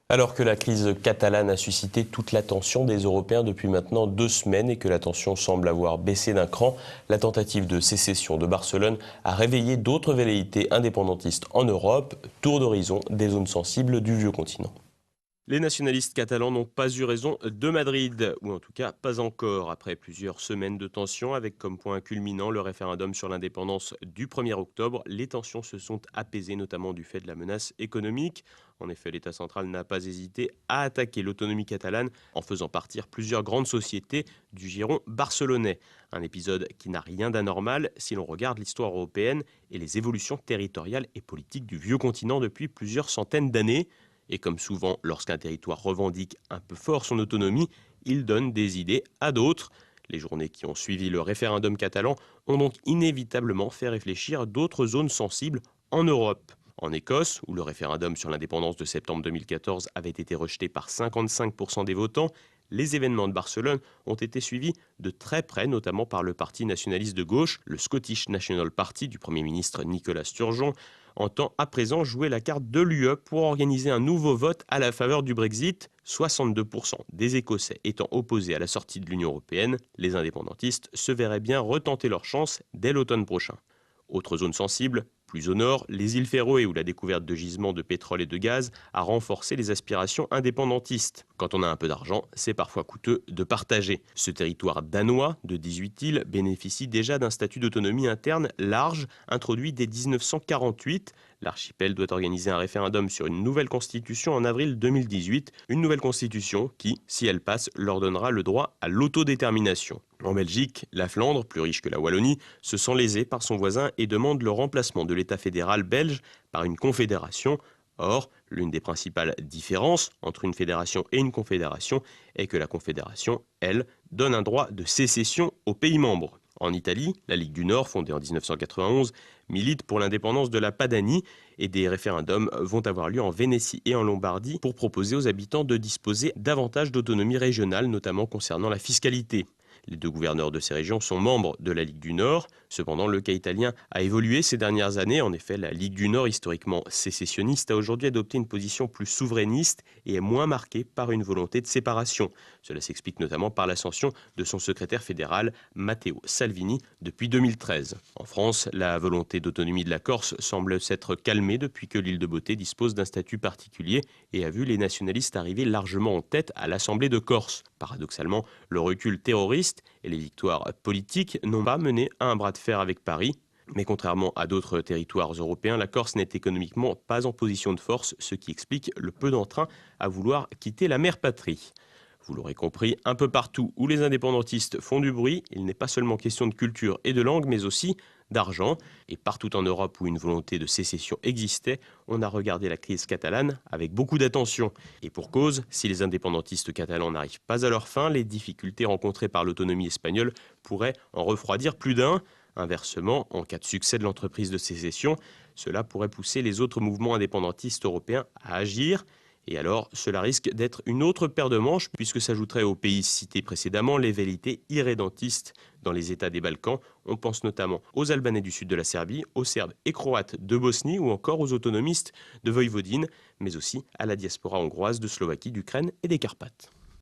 Alors que la crise catalane a suscité toute l'attention des Européens depuis maintenant 2 semaines et que la tension semble avoir baissé d'un cran, la tentative de sécession de Barcelone a réveillé d'autres velléités indépendantistes en Europe, tour d'horizon des zones sensibles du vieux continent. Les nationalistes catalans n'ont pas eu raison de Madrid, ou en tout cas pas encore, après plusieurs semaines de tensions, avec comme point culminant le référendum sur l'indépendance du 1er octobre. Les tensions se sont apaisées, notamment du fait de la menace économique. En effet, l'État central n'a pas hésité à attaquer l'autonomie catalane en faisant partir plusieurs grandes sociétés du giron barcelonais. Un épisode qui n'a rien d'anormal si l'on regarde l'histoire européenne et les évolutions territoriales et politiques du vieux continent depuis plusieurs centaines d'années. Et comme souvent, lorsqu'un territoire revendique un peu fort son autonomie, il donne des idées à d'autres. Les journées qui ont suivi le référendum catalan ont donc inévitablement fait réfléchir d'autres zones sensibles en Europe. En Écosse, où le référendum sur l'indépendance de septembre 2014 avait été rejeté par 55% des votants, les événements de Barcelone ont été suivis de très près, notamment par le parti nationaliste de gauche, le Scottish National Party du Premier ministre Nicolas Sturgeon, entend à présent jouer la carte de l'UE pour organiser un nouveau vote à la faveur du Brexit. 62% des Écossais étant opposés à la sortie de l'Union européenne, les indépendantistes se verraient bien retenter leur chance dès l'automne prochain. Autre zone sensible, plus au nord, les îles Féroé où la découverte de gisements de pétrole et de gaz a renforcé les aspirations indépendantistes. Quand on a un peu d'argent, c'est parfois coûteux de partager. Ce territoire danois de 18 îles bénéficie déjà d'un statut d'autonomie interne large, introduit dès 1948. L'archipel doit organiser un référendum sur une nouvelle constitution en avril 2018, une nouvelle constitution qui, si elle passe, leur donnera le droit à l'autodétermination. En Belgique, la Flandre, plus riche que la Wallonie, se sent lésée par son voisin et demande le remplacement de l'État fédéral belge par une confédération. Or, l'une des principales différences entre une fédération et une confédération est que la confédération, elle, donne un droit de sécession aux pays membres. En Italie, la Ligue du Nord, fondée en 1991, milite pour l'indépendance de la Padanie et des référendums vont avoir lieu en Vénétie et en Lombardie pour proposer aux habitants de disposer davantage d'autonomie régionale, notamment concernant la fiscalité. Les deux gouverneurs de ces régions sont membres de la Ligue du Nord. Cependant, le cas italien a évolué ces dernières années. En effet, la Ligue du Nord, historiquement sécessionniste, a aujourd'hui adopté une position plus souverainiste et est moins marquée par une volonté de séparation. Cela s'explique notamment par l'ascension de son secrétaire fédéral, Matteo Salvini, depuis 2013. En France, la volonté d'autonomie de la Corse semble s'être calmée depuis que l'île de Beauté dispose d'un statut particulier et a vu les nationalistes arriver largement en tête à l'Assemblée de Corse. Paradoxalement, le recul terroriste et les victoires politiques n'ont pas mené à un bras de fer avec Paris. Mais contrairement à d'autres territoires européens, la Corse n'est économiquement pas en position de force, ce qui explique le peu d'entrain à vouloir quitter la mère patrie. Vous l'aurez compris, un peu partout où les indépendantistes font du bruit, il n'est pas seulement question de culture et de langue, mais aussi d'argent. Et partout en Europe où une volonté de sécession existait, on a regardé la crise catalane avec beaucoup d'attention. Et pour cause, si les indépendantistes catalans n'arrivent pas à leur fin, les difficultés rencontrées par l'autonomie espagnole pourraient en refroidir plus d'un. Inversement, en cas de succès de l'entreprise de sécession, cela pourrait pousser les autres mouvements indépendantistes européens à agir. Et alors, cela risque d'être une autre paire de manches, puisque s'ajouteraient aux pays cités précédemment les velléités irrédentistes dans les États des Balkans. On pense notamment aux Albanais du sud de la Serbie, aux Serbes et Croates de Bosnie ou encore aux autonomistes de Voïvodine, mais aussi à la diaspora hongroise de Slovaquie, d'Ukraine et des Carpates.